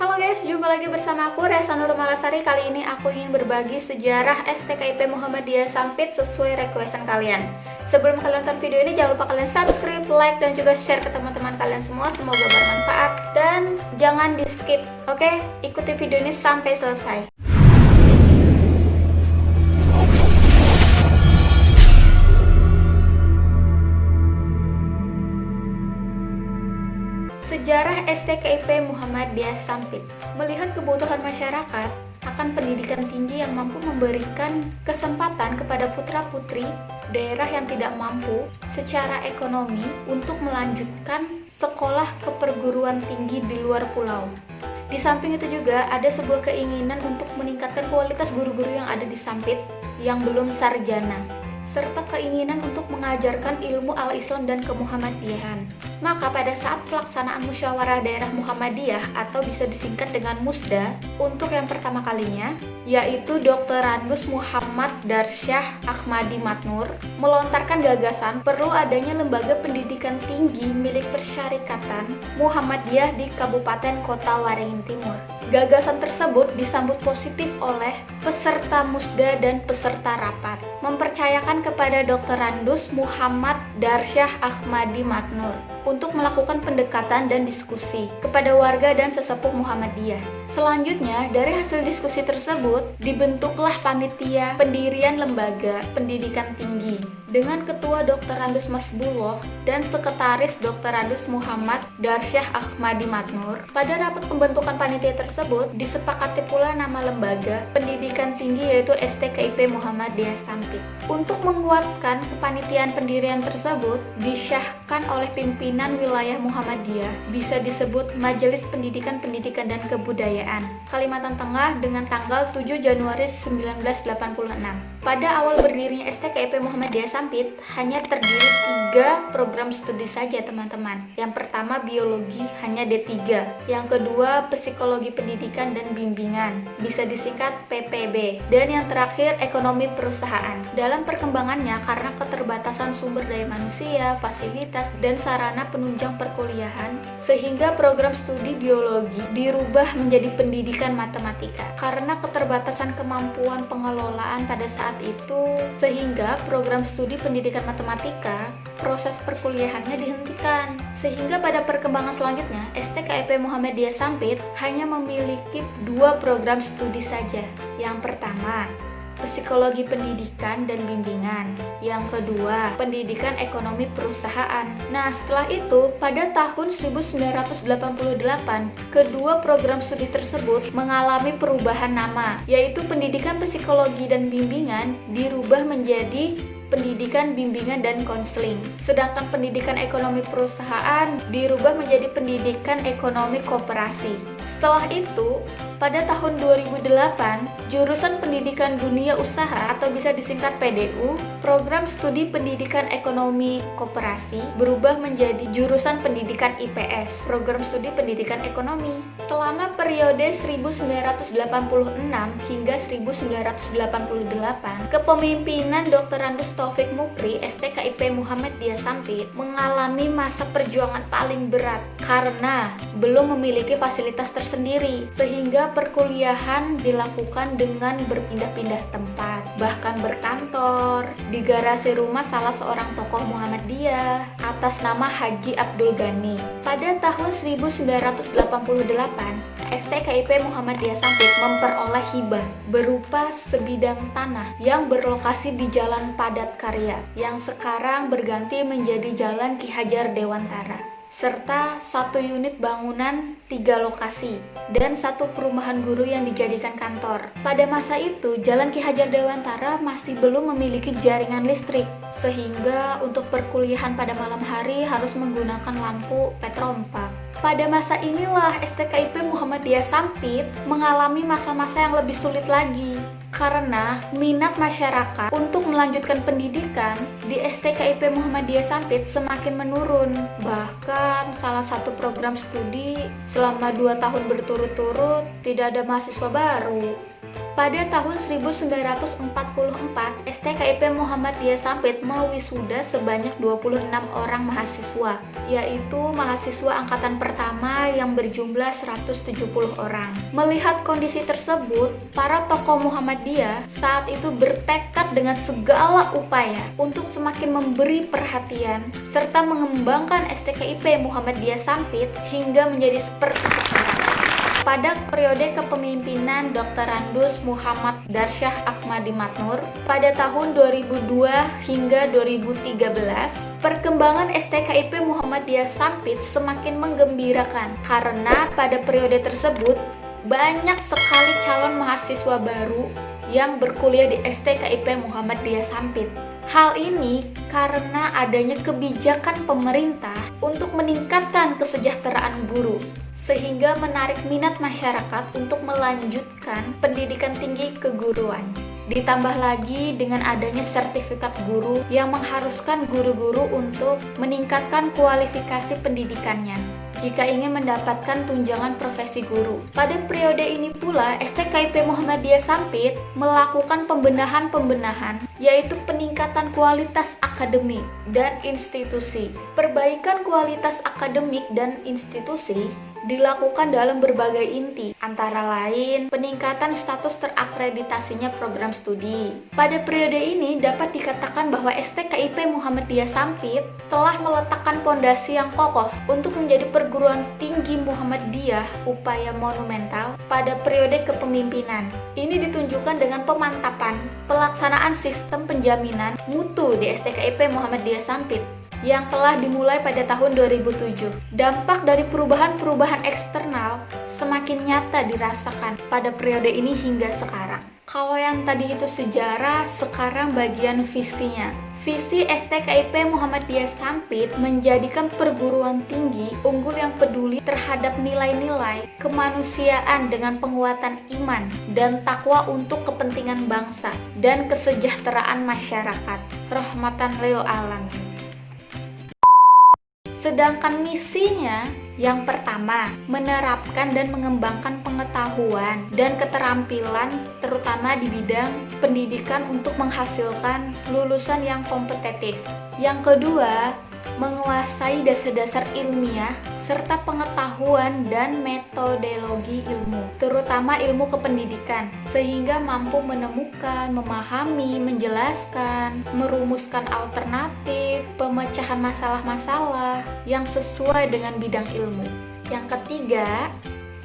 Halo guys, jumpa lagi bersama aku Resa Nurmalasari. Kali ini aku ingin berbagi sejarah STKIP Muhammadiyah Sampit sesuai requestan kalian. Sebelum kalian nonton video ini, jangan lupa kalian subscribe, like, dan juga share ke teman-teman kalian semua. Semoga bermanfaat dan jangan di skip. Oke, ikuti video ini sampai selesai. Sejarah STKIP Muhammadiyah Sampit. Melihat kebutuhan masyarakat akan pendidikan tinggi yang mampu memberikan kesempatan kepada putra-putri daerah yang tidak mampu secara ekonomi untuk melanjutkan sekolah ke perguruan tinggi di luar pulau. Di samping itu juga ada sebuah keinginan untuk meningkatkan kualitas guru-guru yang ada di Sampit yang belum sarjana, serta keinginan untuk mengajarkan ilmu al-Islam dan kemuhammadiyahan. Maka pada saat pelaksanaan musyawarah daerah Muhammadiyah atau bisa disingkat dengan Musda untuk yang pertama kalinya, yaitu Dr. Randus Muhammad Darsyah Ahmadi Matnur melontarkan gagasan perlu adanya lembaga pendidikan tinggi milik Persyarikatan Muhammadiyah di Kabupaten Kota Waringin Timur. Gagasan tersebut disambut positif oleh peserta Musda dan peserta rapat, mempercayakan kepada Dr. Randus Muhammad Darsyah Ahmadi Matnur untuk melakukan pendekatan dan diskusi kepada warga dan sesepuh Muhammadiyah. Selanjutnya, dari hasil diskusi tersebut, dibentuklah panitia pendirian lembaga pendidikan tinggi dengan ketua Dr. Randus Masbullah dan sekretaris Dr. Randus Muhammad Darsyah Ahmadi Matnur. Pada rapat pembentukan panitia tersebut, disepakati pula nama lembaga pendidikan tinggi yaitu STKIP Muhammadiyah Sampit. Untuk menguatkan kepanitiaan pendirian tersebut, disyahkan oleh pimpinan wilayah Muhammadiyah, bisa disebut Majelis Pendidikan dan Kebudayaan Kalimantan Tengah dengan tanggal 7 Januari 1986. Pada awal berdirinya STKIP Muhammadiyah Sampit hanya terdiri 3 program studi saja teman-teman. Yang pertama biologi hanya D3, yang kedua psikologi pendidikan dan bimbingan, bisa disingkat PPB, dan yang terakhir ekonomi perusahaan. Dalam perkembangannya karena keterbatasan sumber daya manusia, fasilitas, dan sarana penunjang perkuliahan, sehingga program studi biologi dirubah menjadi pendidikan matematika. Karena keterbatasan kemampuan pengelolaan pada saat itu, sehingga program studi pendidikan matematika, proses perkuliahannya dihentikan. Sehingga pada perkembangan selanjutnya, STKIP Muhammadiyah Sampit hanya memiliki 2 program studi saja. Yang pertama, Psikologi Pendidikan dan Bimbingan. Yang kedua, Pendidikan Ekonomi Perusahaan. Nah, setelah itu, pada tahun 1988, kedua program studi tersebut mengalami perubahan nama, yaitu Pendidikan Psikologi dan Bimbingan dirubah menjadi Pendidikan Bimbingan dan Konseling. Sedangkan Pendidikan Ekonomi Perusahaan dirubah menjadi Pendidikan Ekonomi Koperasi. Setelah itu, pada tahun 2008, jurusan Pendidikan Dunia Usaha atau bisa disingkat PDU, program studi Pendidikan Ekonomi Koperasi berubah menjadi jurusan Pendidikan IPS, program studi Pendidikan Ekonomi. Selama periode 1986 hingga 1988, kepemimpinan Dr. Randus Taufik Mukri, STKIP Muhammadiyah Sampit mengalami masa perjuangan paling berat karena belum memiliki fasilitas tersendiri, sehingga perkuliahan dilakukan dengan berpindah-pindah tempat, bahkan berkantor di garasi rumah salah seorang tokoh Muhammadiyah atas nama Haji Abdul Ghani. Pada tahun 1988, STKIP Muhammadiyah Sampit memperoleh hibah berupa sebidang tanah yang berlokasi di Jalan Padat Karya yang sekarang berganti menjadi Jalan Ki Hajar Dewantara, serta 1 unit bangunan 3 lokasi dan 1 perumahan guru yang dijadikan kantor. Pada masa itu, Jalan Ki Hajar Dewantara masih belum memiliki jaringan listrik, sehingga untuk perkuliahan pada malam hari harus menggunakan lampu petrompak. Pada masa inilah STKIP Muhammadiyah Sampit mengalami masa-masa yang lebih sulit lagi, karena minat masyarakat untuk melanjutkan pendidikan di STKIP Muhammadiyah Sampit semakin menurun. Bahkan salah satu program studi selama 2 tahun berturut-turut tidak ada mahasiswa baru. Pada tahun 1944, STKIP Muhammadiyah Sampit mewisuda sebanyak 26 orang mahasiswa, yaitu mahasiswa angkatan pertama yang berjumlah 170 orang. Melihat kondisi tersebut, para tokoh Muhammadiyah saat itu bertekad dengan segala upaya untuk semakin memberi perhatian serta mengembangkan STKIP Muhammadiyah Sampit hingga menjadi seperti sekarang. Pada periode kepemimpinan Dr. Randus Muhammad Darsyah Ahmadi Matnur pada tahun 2002 hingga 2013, perkembangan STKIP Muhammadiyah Sampit semakin menggembirakan karena pada periode tersebut banyak sekali calon mahasiswa baru yang berkuliah di STKIP Muhammadiyah Sampit. Hal ini karena adanya kebijakan pemerintah untuk meningkatkan kesejahteraan guru, sehingga menarik minat masyarakat untuk melanjutkan pendidikan tinggi keguruan. Ditambah lagi dengan adanya sertifikat guru yang mengharuskan guru-guru untuk meningkatkan kualifikasi pendidikannya jika ingin mendapatkan tunjangan profesi guru. Pada periode ini pula, STKIP Muhammadiyah Sampit melakukan pembenahan-pembenahan, yaitu peningkatan kualitas akademik dan institusi. Perbaikan kualitas akademik dan institusi dilakukan dalam berbagai inti, antara lain peningkatan status terakreditasinya program studi. Pada periode ini dapat dikatakan bahwa STKIP Muhammadiyah Sampit telah meletakkan pondasi yang kokoh untuk menjadi perguruan tinggi Muhammadiyah upaya monumental pada periode kepemimpinan. Ini ditunjukkan dengan pemantapan pelaksanaan sistem penjaminan mutu di STKIP Muhammadiyah Sampit yang telah dimulai pada tahun 2007. Dampak dari perubahan-perubahan eksternal semakin nyata dirasakan pada periode ini hingga sekarang. Kalau yang tadi itu sejarah, sekarang bagian visinya. Visi STKIP Muhammadiyah Sampit menjadikan perguruan tinggi unggul yang peduli terhadap nilai-nilai kemanusiaan dengan penguatan iman dan takwa untuk kepentingan bangsa dan kesejahteraan masyarakat. Rahmatan lil alamin. Sedangkan misinya yang pertama, menerapkan dan mengembangkan pengetahuan dan keterampilan terutama di bidang pendidikan untuk menghasilkan lulusan yang kompetitif. Yang kedua, menguasai dasar-dasar ilmiah serta pengetahuan dan metodologi ilmu, terutama ilmu kependidikan, sehingga mampu menemukan, memahami, menjelaskan, merumuskan alternatif, pemecahan masalah-masalah yang sesuai dengan bidang ilmu. Yang ketiga,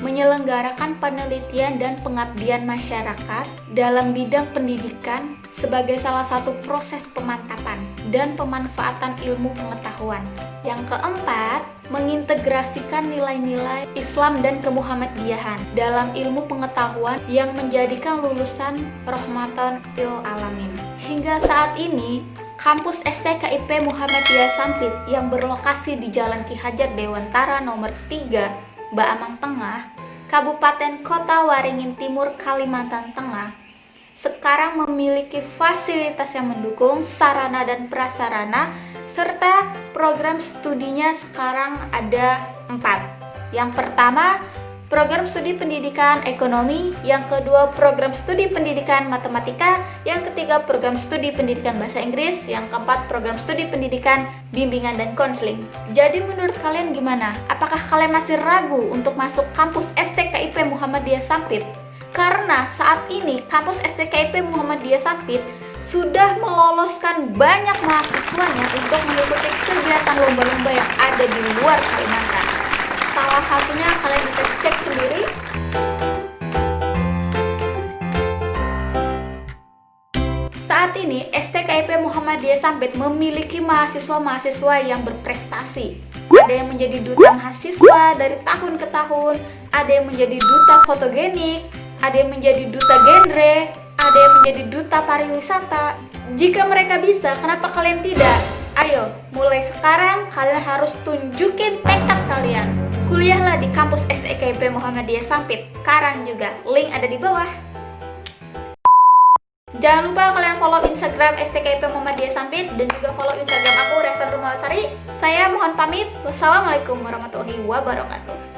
menyelenggarakan penelitian dan pengabdian masyarakat dalam bidang pendidikan sebagai salah satu proses pemantapan dan pemanfaatan ilmu pengetahuan. Yang keempat, mengintegrasikan nilai-nilai Islam dan kemuhammadiyahan dalam ilmu pengetahuan yang menjadikan lulusan rahmatan lil alamin. Hingga saat ini, kampus STKIP Muhammadiyah Sampit yang berlokasi di Jalan Ki Hajar Dewantara nomor 3, Baamang Tengah, Kabupaten Kota Waringin Timur, Kalimantan Tengah, sekarang memiliki fasilitas yang mendukung, sarana dan prasarana, serta program studinya sekarang ada 4. Yang pertama, program studi pendidikan ekonomi, yang kedua program studi pendidikan matematika, yang ketiga program studi pendidikan bahasa Inggris, yang keempat program studi pendidikan bimbingan dan konseling. Jadi menurut kalian gimana? Apakah kalian masih ragu untuk masuk kampus STKIP Muhammadiyah Sampit? Karena saat ini kampus STKIP Muhammadiyah Sampit sudah meloloskan banyak mahasiswanya untuk mengikuti kegiatan lomba-lomba yang ada di luar Kalimantan. Salah satunya kalian bisa cek sendiri. Saat ini STKIP Muhammadiyah Sampit memiliki mahasiswa-mahasiswa yang berprestasi. Ada yang menjadi duta mahasiswa dari tahun ke tahun, ada yang menjadi duta fotogenik, ada yang menjadi duta genre, ada yang menjadi duta pariwisata. Jika mereka bisa, kenapa kalian tidak? Ayo, mulai sekarang kalian harus tunjukin tekad kalian. Kuliahlah di kampus STKIP Muhammadiyah Sampit. Sekarang juga, link ada di bawah. Jangan lupa kalian follow Instagram STKIP Muhammadiyah Sampit dan juga follow Instagram aku Resan Rumalasari. Saya mohon pamit. Wassalamualaikum warahmatullahi wabarakatuh.